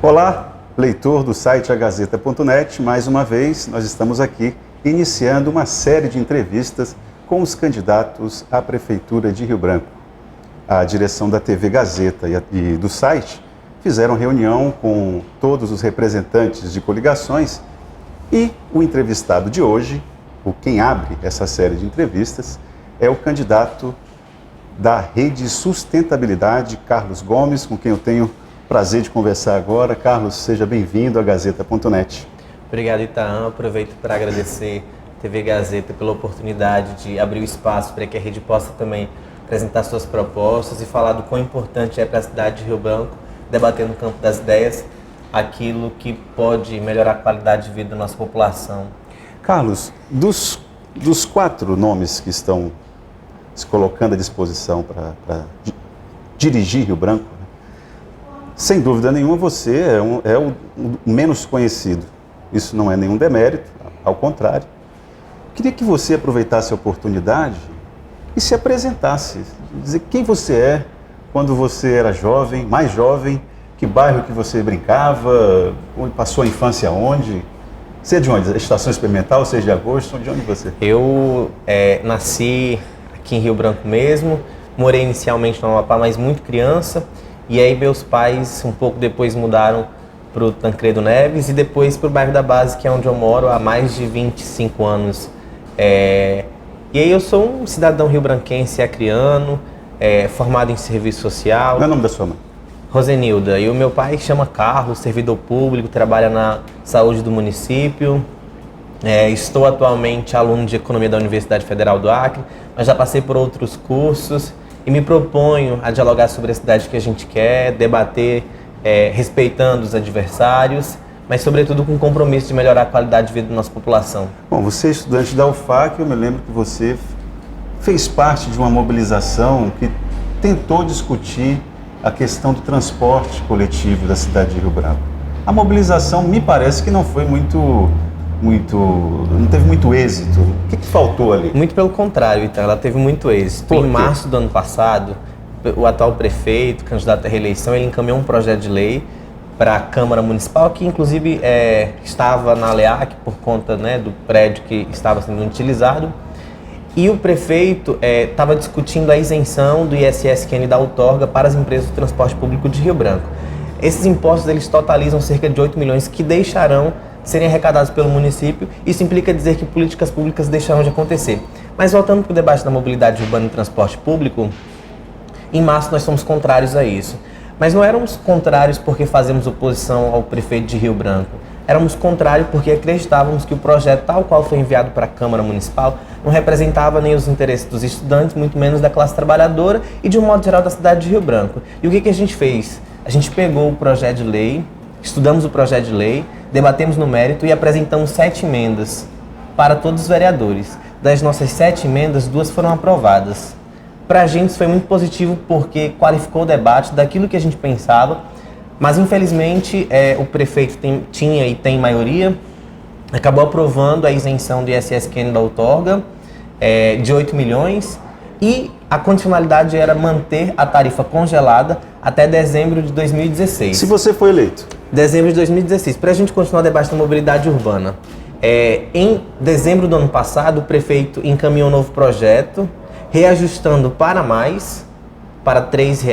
Olá, leitor do site agazeta.net. Mais uma vez, nós estamos aqui iniciando uma série de entrevistas com os candidatos à Prefeitura de Rio Branco. A direção da TV Gazeta e do site fizeram reunião com todos os representantes de coligações e o entrevistado de hoje, quem abre essa série de entrevistas, é o candidato da Rede Sustentabilidade, Carlos Gomes, com quem eu tenho prazer de conversar agora. Carlos, seja bem-vindo à Gazeta.net. Obrigado, Itaã. Aproveito para agradecer a TV Gazeta pela oportunidade de abrir o espaço para que a rede possa também apresentar suas propostas e falar do quão importante é para a cidade de Rio Branco debater no campo das ideias aquilo que pode melhorar a qualidade de vida da nossa população. Carlos, dos 4 nomes que estão se colocando à disposição para dirigir Rio Branco, sem dúvida nenhuma você é o menos conhecido. Isso não é nenhum demérito, ao contrário. Queria que você aproveitasse a oportunidade e se apresentasse, dizer quem você é quando você era jovem, mais jovem, que bairro que você brincava, passou a infância onde? Você é de onde? Estação Experimental, 6 de agosto, de onde você? Eu nasci aqui em Rio Branco mesmo, morei inicialmente no Amapá, mas muito criança, e aí meus pais um pouco depois mudaram para o Tancredo Neves e depois para o bairro da Base, que é onde eu moro há mais de 25 anos. E aí eu sou um cidadão rio-branquense acriano, formado em serviço social. Qual é o nome da sua mãe? Rosenilda. E o meu pai chama Carlos, servidor público, trabalha na saúde do município. Estou atualmente aluno de Economia da Universidade Federal do Acre, mas já passei por outros cursos e me proponho a dialogar sobre a cidade que a gente quer, debater respeitando os adversários, mas sobretudo com o compromisso de melhorar a qualidade de vida da nossa população. Bom, você é estudante da UFAC, eu me lembro que você fez parte de uma mobilização que tentou discutir a questão do transporte coletivo da cidade de Rio Branco. A mobilização me parece que não foi não teve muito êxito. O que faltou ali? Muito pelo contrário, então, ela teve muito êxito. Em março do ano passado, o atual prefeito, candidato à reeleição, ele encaminhou um projeto de lei para a Câmara Municipal, que inclusive estava na LEAC por conta do prédio que estava sendo utilizado. E o prefeito estava discutindo a isenção do ISSQN da outorga para as empresas do transporte público de Rio Branco. Esses impostos eles totalizam cerca de 8 milhões que deixarão serem arrecadados pelo município. Isso implica dizer que políticas públicas deixarão de acontecer. Mas voltando para o debate da mobilidade urbana e transporte público, em março nós somos contrários a isso. Mas não éramos contrários porque fazemos oposição ao prefeito de Rio Branco. Éramos contrários porque acreditávamos que o projeto, tal qual foi enviado para a Câmara Municipal, não representava nem os interesses dos estudantes, muito menos da classe trabalhadora e, de um modo geral, da cidade de Rio Branco. E o que a gente fez? A gente pegou o projeto de lei, estudamos o projeto de lei, debatemos no mérito e apresentamos 7 emendas para todos os vereadores. Das nossas 7 emendas, 2 foram aprovadas. Para a gente isso foi muito positivo porque qualificou o debate daquilo que a gente pensava, mas infelizmente o prefeito tinha e tem maioria, acabou aprovando a isenção do ISSQN da outorga de 8 milhões e a condicionalidade era manter a tarifa congelada até dezembro de 2016. Se você foi eleito? Dezembro de 2016, para a gente continuar o debate da mobilidade urbana. Em dezembro do ano passado, o prefeito encaminhou um novo projeto, reajustando para R$ 3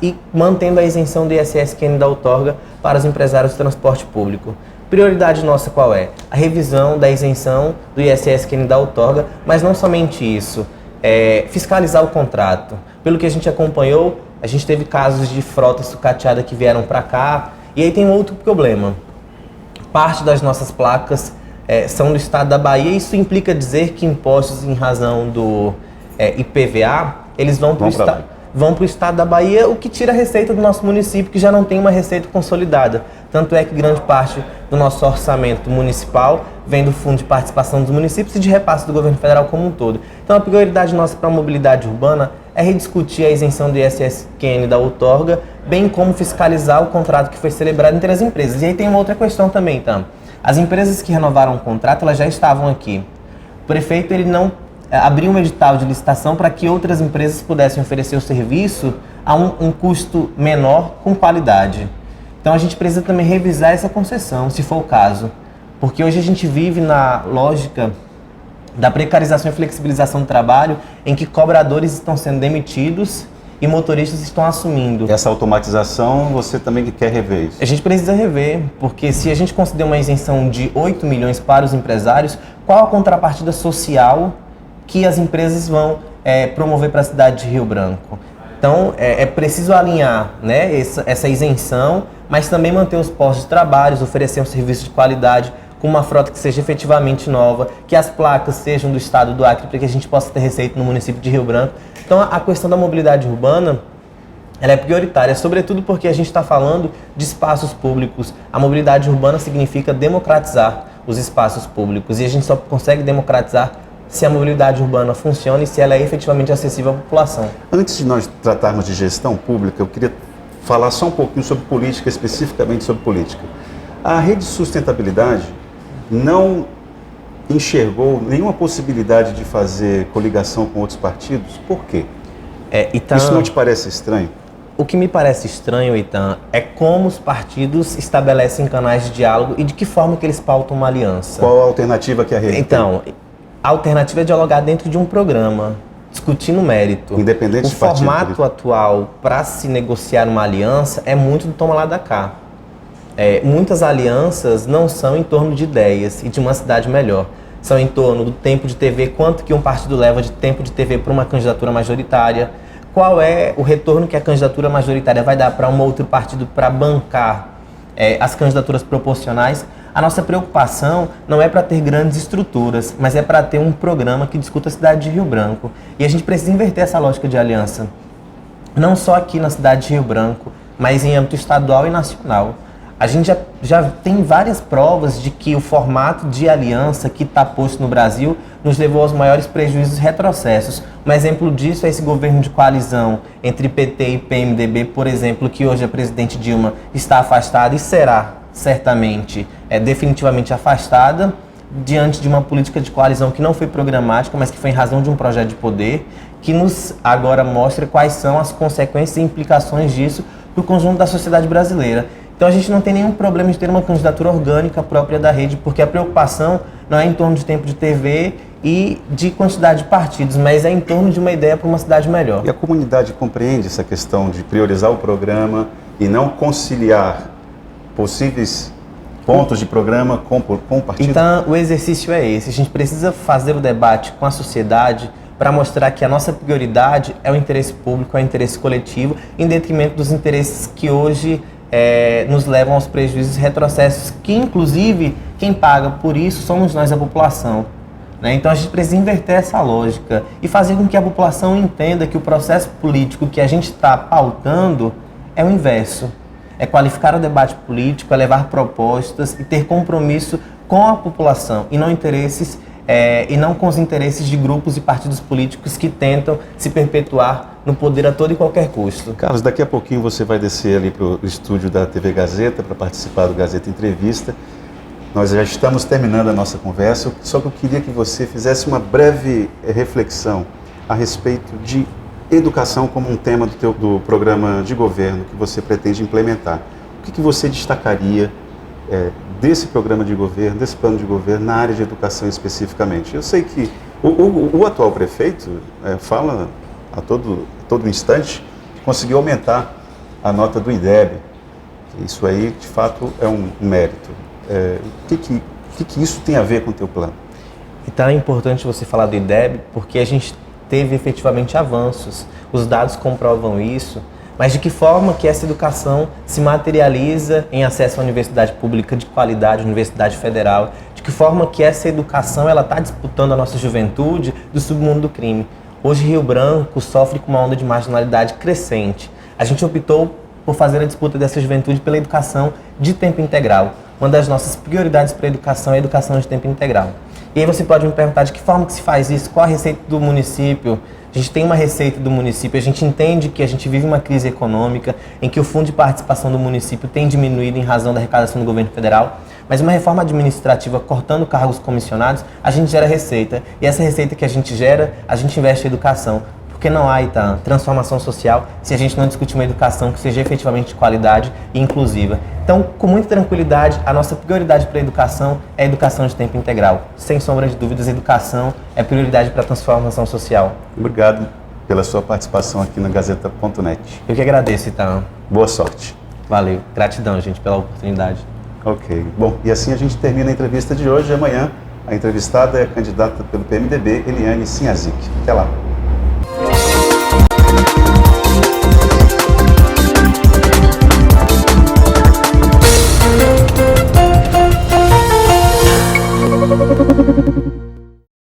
e mantendo a isenção do ISSQN da outorga para os empresários do transporte público. Prioridade nossa qual é? A revisão da isenção do ISSQN da outorga, mas não somente isso, fiscalizar o contrato. Pelo que a gente acompanhou, a gente teve casos de frota sucateada que vieram para cá, e aí tem um outro problema. Parte das nossas placas são do estado da Bahia, e isso implica dizer que impostos em razão do IPVA, eles vão para o estado da Bahia, o que tira a receita do nosso município, que já não tem uma receita consolidada. Tanto é que grande parte do nosso orçamento municipal vem do Fundo de Participação dos Municípios e de repasse do governo federal como um todo. Então a prioridade nossa para a mobilidade urbana é rediscutir a isenção do ISSQN da outorga, bem como fiscalizar o contrato que foi celebrado entre as empresas. E aí tem uma outra questão também, então. As empresas que renovaram o contrato, elas já estavam aqui. O prefeito ele não abriu um edital de licitação para que outras empresas pudessem oferecer o serviço a um custo menor com qualidade. Então a gente precisa também revisar essa concessão, se for o caso. Porque hoje a gente vive na lógica da precarização e flexibilização do trabalho, em que cobradores estão sendo demitidos e motoristas estão assumindo. Essa automatização, você também quer rever isso? A gente precisa rever, porque se a gente conceder uma isenção de 8 milhões para os empresários, qual a contrapartida social que as empresas vão promover para a cidade de Rio Branco? Então, é preciso alinhar, né, essa isenção, mas também manter os postos de trabalho, oferecer um serviço de qualidade, com uma frota que seja efetivamente nova, que as placas sejam do estado do Acre, para que a gente possa ter receita no município de Rio Branco. Então, a questão da mobilidade urbana, ela é prioritária, sobretudo porque a gente está falando de espaços públicos. A mobilidade urbana significa democratizar os espaços públicos, e a gente só consegue democratizar se a mobilidade urbana funciona e se ela é efetivamente acessível à população. Antes de nós tratarmos de gestão pública, eu queria falar só um pouquinho sobre política, especificamente sobre política. A Rede Sustentabilidade não enxergou nenhuma possibilidade de fazer coligação com outros partidos? Por quê? Itan, isso não te parece estranho? O que me parece estranho, Itan, é como os partidos estabelecem canais de diálogo e de que forma que eles pautam uma aliança. Qual a alternativa que a rede tem? A alternativa é dialogar dentro de um programa, discutir no mérito. Independente de partido. O formato atual para se negociar uma aliança é muito do toma lá da cá. Muitas alianças não são em torno de ideias e de uma cidade melhor. São em torno do tempo de TV, quanto que um partido leva de tempo de TV para uma candidatura majoritária, qual é o retorno que a candidatura majoritária vai dar para um outro partido para bancar as candidaturas proporcionais. A nossa preocupação não é para ter grandes estruturas, mas é para ter um programa que discuta a cidade de Rio Branco. E a gente precisa inverter essa lógica de aliança, não só aqui na cidade de Rio Branco, mas em âmbito estadual e nacional. A gente já tem várias provas de que o formato de aliança que está posto no Brasil nos levou aos maiores prejuízos e retrocessos. Um exemplo disso é esse governo de coalizão entre PT e PMDB, por exemplo, que hoje a presidente Dilma está afastada e será, certamente, definitivamente afastada, diante de uma política de coalizão que não foi programática, mas que foi em razão de um projeto de poder, que nos agora mostra quais são as consequências e implicações disso para o conjunto da sociedade brasileira. Então a gente não tem nenhum problema de ter uma candidatura orgânica própria da rede, porque a preocupação não é em torno de tempo de TV e de quantidade de partidos, mas é em torno de uma ideia para uma cidade melhor. E a comunidade compreende essa questão de priorizar o programa e não conciliar possíveis pontos de programa com o partido? Então o exercício é esse, a gente precisa fazer o debate com a sociedade para mostrar que a nossa prioridade é o interesse público, é o interesse coletivo, em detrimento dos interesses que hoje nos levam aos prejuízos e retrocessos, que inclusive quem paga por isso somos nós, a população. Né? Então a gente precisa inverter essa lógica e fazer com que a população entenda que o processo político que a gente está pautando é o inverso. É qualificar o debate político, é levar propostas e ter compromisso com a população e não interesses e não com os interesses de grupos e partidos políticos que tentam se perpetuar no poder a todo e qualquer custo. Carlos, daqui a pouquinho você vai descer ali para o estúdio da TV Gazeta para participar do Gazeta Entrevista. Nós já estamos terminando a nossa conversa, só que eu queria que você fizesse uma breve reflexão a respeito de educação como um tema do programa de governo que você pretende implementar. O que você destacaria desse programa de governo, desse plano de governo na área de educação especificamente? Eu sei que o atual prefeito fala a todo instante que conseguiu aumentar a nota do IDEB. Isso aí, de fato, é um mérito. O que isso tem a ver com o teu plano? Então é importante você falar do IDEB porque a gente teve efetivamente avanços. Os dados comprovam isso. Mas de que forma que essa educação se materializa em acesso à universidade pública de qualidade, universidade federal? De que forma que essa educação está disputando a nossa juventude do submundo do crime? Hoje Rio Branco sofre com uma onda de marginalidade crescente. A gente optou por fazer a disputa dessa juventude pela educação de tempo integral. Uma das nossas prioridades para a educação é a educação de tempo integral. E aí você pode me perguntar de que forma que se faz isso, qual a receita do município? A gente tem uma receita do município, a gente entende que a gente vive uma crise econômica em que o fundo de participação do município tem diminuído em razão da arrecadação do governo federal, mas uma reforma administrativa cortando cargos comissionados, a gente gera receita. E essa receita que a gente gera, a gente investe em educação. Porque não há, Itaã, transformação social se a gente não discutir uma educação que seja efetivamente de qualidade e inclusiva. Então, com muita tranquilidade, a nossa prioridade para a educação é a educação de tempo integral. Sem sombra de dúvidas, a educação é prioridade para a transformação social. Obrigado pela sua participação aqui na Gazeta.net. Eu que agradeço, Itaã. Boa sorte. Valeu. Gratidão, gente, pela oportunidade. Ok. Bom, e assim a gente termina a entrevista de hoje. Amanhã, a entrevistada é a candidata pelo PMDB, Eliane Sinhazic. Até lá.